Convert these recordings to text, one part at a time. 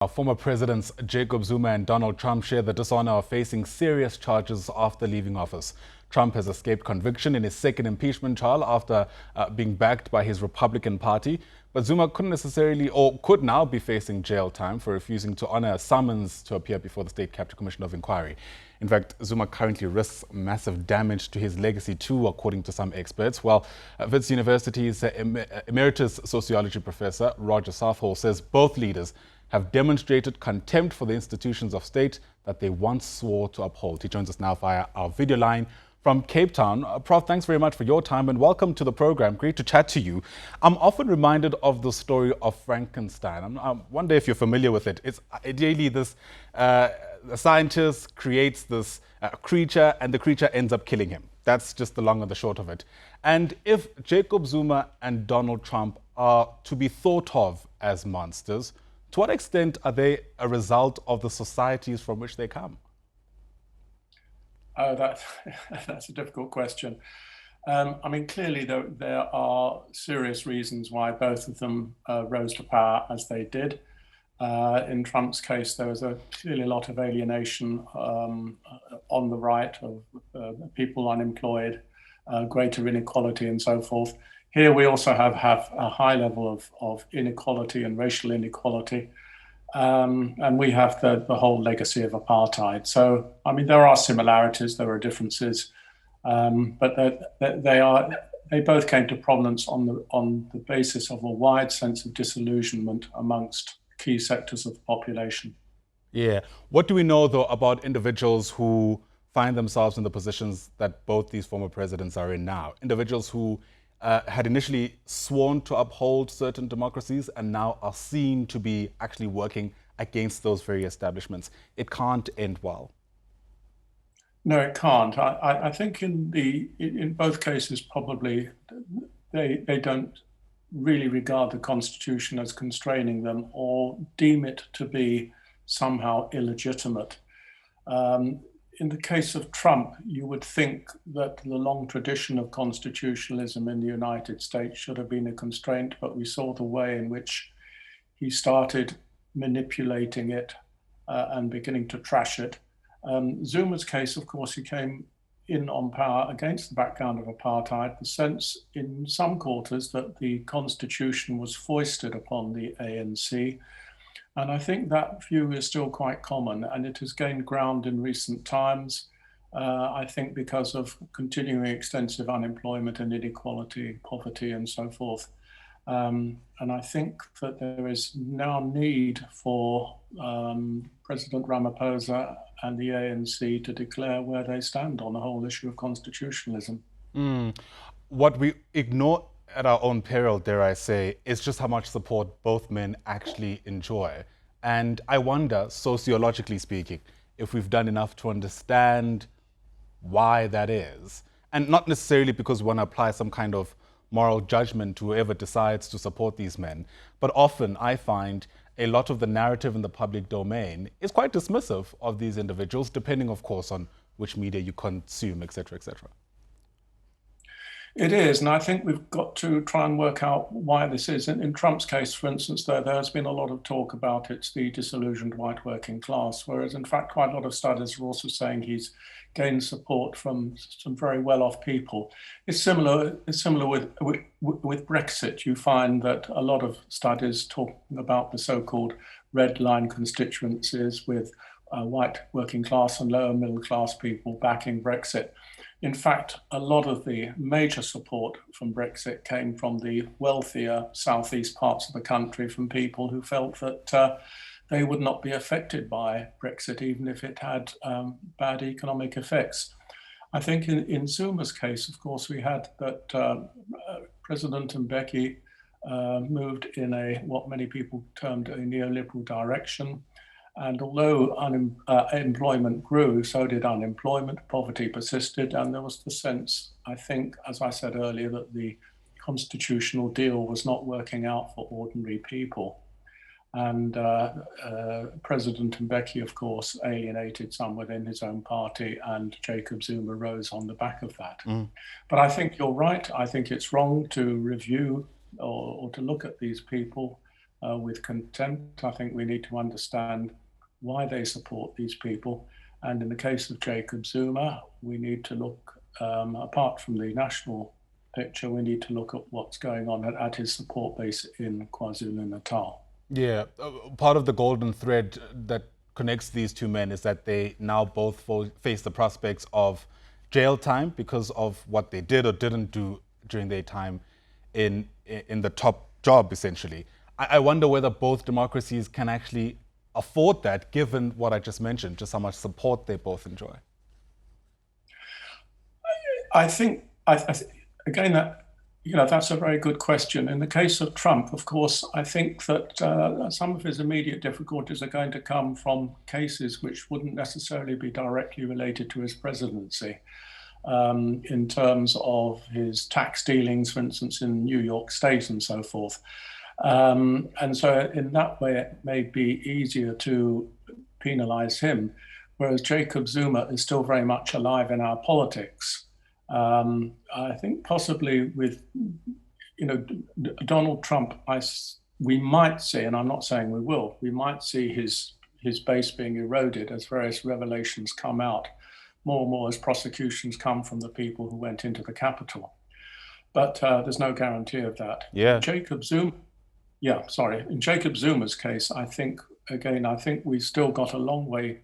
Our former presidents Jacob Zuma and Donald Trump share the dishonour of facing serious charges after leaving office. Trump has escaped conviction in his second impeachment trial after being backed by his Republican Party. But Zuma couldn't necessarily, or could now be facing jail time for refusing to honour a summons to appear before the State Capitol Commission of Inquiry. In fact, Zuma currently risks massive damage to his legacy too, according to some experts. While Wits University's Emeritus Sociology Professor Roger Southall says both leaders have demonstrated contempt for the institutions of state that they once swore to uphold. He joins us now via our video line from Cape Town. Prof, thanks very much for your time and welcome to the program. Great to chat to you. I'm often reminded of the story of Frankenstein. I wonder if you're familiar with it. It's ideally this the scientist creates this creature and the creature ends up killing him. That's just the long and the short of it. And if Jacob Zuma and Donald Trump are to be thought of as monsters, to what extent are they a result of the societies from which they come? Oh, that's a difficult question. I mean, clearly there are serious reasons why both of them rose to power as they did. In Trump's case, there was clearly a lot of alienation on the right of people unemployed, greater inequality and so forth. Here we also have a high level of inequality and racial inequality. And we have the whole legacy of apartheid. So, I mean, there are similarities, there are differences, but they both came to prominence on the basis of a wide sense of disillusionment amongst key sectors of the population. Yeah. What do we know, though, about individuals who find themselves in the positions that both these former presidents are in now? Individuals who had initially sworn to uphold certain democracies and now are seen to be actually working against those very establishments. It can't end well. No, it can't. I think in both cases, probably they don't really regard the Constitution as constraining them or deem it to be somehow illegitimate. In the case of Trump, you would think that the long tradition of constitutionalism in the United States should have been a constraint, but we saw the way in which he started manipulating it and beginning to trash it. Zuma's case, of course, he came in on power against the background of apartheid, the sense in some quarters that the Constitution was foisted upon the ANC. And I think that view is still quite common, and it has gained ground in recent times, I think because of continuing extensive unemployment and inequality, poverty, and so forth. And I think that there is now need for President Ramaphosa and the ANC to declare where they stand on the whole issue of constitutionalism. What we ignore at our own peril, dare I say, is just how much support both men actually enjoy. And I wonder, sociologically speaking, if we've done enough to understand why that is. And not necessarily because we want to apply some kind of moral judgment to whoever decides to support these men, but often I find a lot of the narrative in the public domain is quite dismissive of these individuals, depending, of course, on which media you consume, etc., etc. It is, and I think we've got to try and work out why this is. In Trump's case, for instance, there's been a lot of talk about it's the disillusioned white working class, whereas in fact quite a lot of studies are also saying he's gained support from some very well-off people. It's similar with Brexit. You find that a lot of studies talking about the so-called red line constituencies with white working class and lower middle class people backing Brexit. In fact, a lot of the major support from Brexit came from the wealthier southeast parts of the country, from people who felt that they would not be affected by Brexit, even if it had bad economic effects. I think in Zuma's case, of course, we had that President Mbeki moved in what many people termed a neoliberal direction. And although employment grew, so did unemployment, poverty persisted, and there was the sense, I think, as I said earlier, that the constitutional deal was not working out for ordinary people. And President Mbeki, of course, alienated some within his own party, and Jacob Zuma rose on the back of that. But I think you're right. I think it's wrong to review or to look at these people with contempt. I think we need to understand why they support these people. And in the case of Jacob Zuma, we need to look, apart from the national picture, we need to look at what's going on at his support base in KwaZulu-Natal. Yeah, part of the golden thread that connects these two men is that they now both face the prospects of jail time because of what they did or didn't do during their time in the top job, essentially. I wonder whether both democracies can actually afford that, given what I just mentioned, just how much support they both enjoy. I think, again, that's a very good question. In the case of Trump, of course, I think that some of his immediate difficulties are going to come from cases which wouldn't necessarily be directly related to his presidency, in terms of his tax dealings, for instance, in New York State and so forth. And so in that way, it may be easier to penalize him, whereas Jacob Zuma is still very much alive in our politics. I think possibly with, Donald Trump, we might see, and I'm not saying we will, we might see his base being eroded as various revelations come out, more and more as prosecutions come from the people who went into the Capitol. But there's no guarantee of that. Yeah. In Jacob Zuma's case, I think we've still got a long way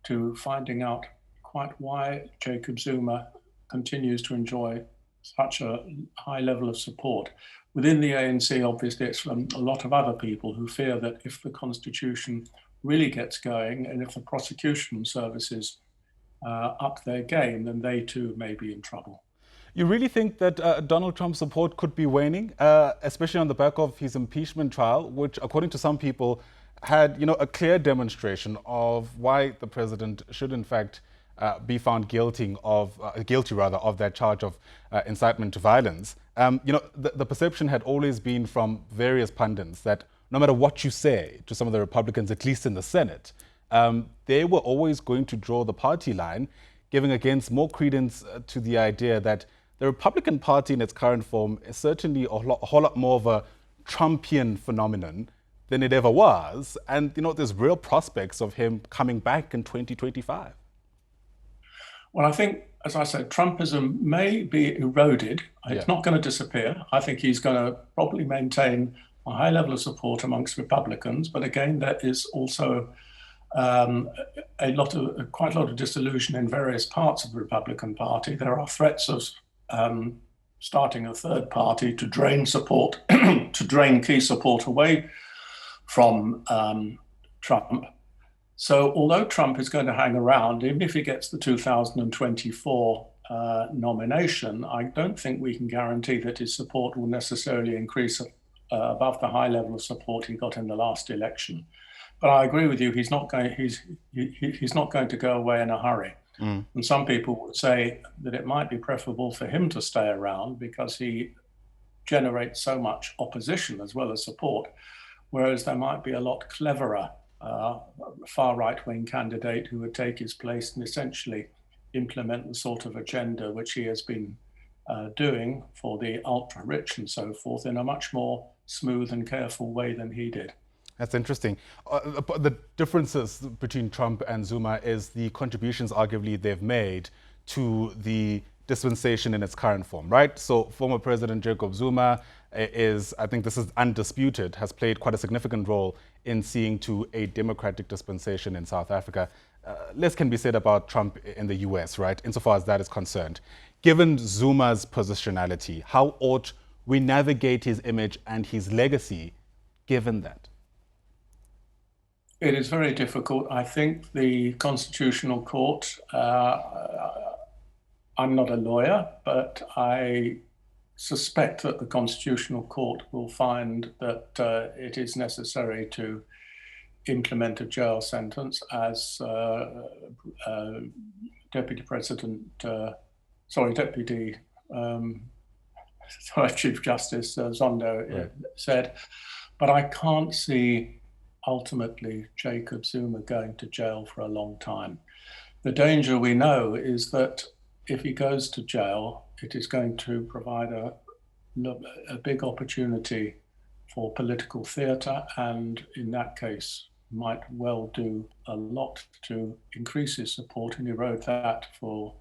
to finding out quite why Jacob Zuma continues to enjoy such a high level of support. Within the ANC, obviously, it's from a lot of other people who fear that if the Constitution really gets going and if the prosecution services up their game, then they too may be in trouble. You really think that Donald Trump's support could be waning, especially on the back of his impeachment trial, which, according to some people, had a clear demonstration of why the president should, in fact, be found guilty of that charge of incitement to violence. The perception had always been from various pundits that no matter what you say to some of the Republicans, at least in the Senate, they were always going to draw the party line, giving against more credence to the idea that the Republican Party in its current form is certainly a whole lot more of a Trumpian phenomenon than it ever was. And, there's real prospects of him coming back in 2025. Well, I think, as I said, Trumpism may be eroded. It's not going to disappear. I think he's going to probably maintain a high level of support amongst Republicans. But again, there is also quite a lot of disillusion in various parts of the Republican Party. There are threats of starting a third party to drain support, to drain key support away from Trump. So although Trump is going to hang around, even if he gets the 2024 nomination, I don't think we can guarantee that his support will necessarily increase above the high level of support he got in the last election. But I agree with you, he's not going to go away in a hurry. And some people would say that it might be preferable for him to stay around because he generates so much opposition as well as support, whereas there might be a lot cleverer far right-wing candidate who would take his place and essentially implement the sort of agenda which he has been doing for the ultra-rich and so forth in a much more smooth and careful way than he did. That's interesting. The differences between Trump and Zuma is the contributions arguably they've made to the dispensation in its current form, right? So former President Jacob Zuma I think this is undisputed, has played quite a significant role in seeing to a democratic dispensation in South Africa. Less can be said about Trump in the US, right, insofar as that is concerned. Given Zuma's positionality, how ought we navigate his image and his legacy given that? It is very difficult. I think the Constitutional Court, I'm not a lawyer, but I suspect that the Constitutional Court will find that it is necessary to implement a jail sentence as Chief Justice Zondo said. But I can't see ultimately Jacob Zuma going to jail for a long time. The danger we know is that if he goes to jail, it is going to provide a big opportunity for political theatre, and in that case might well do a lot to increase his support and erode that for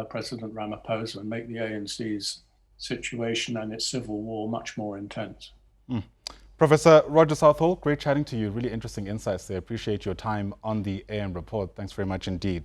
President Ramaphosa and make the ANC's situation and its civil war much more intense. Professor Roger Southall, great chatting to you. Really interesting insights there. Appreciate your time on the AM report. Thanks very much indeed.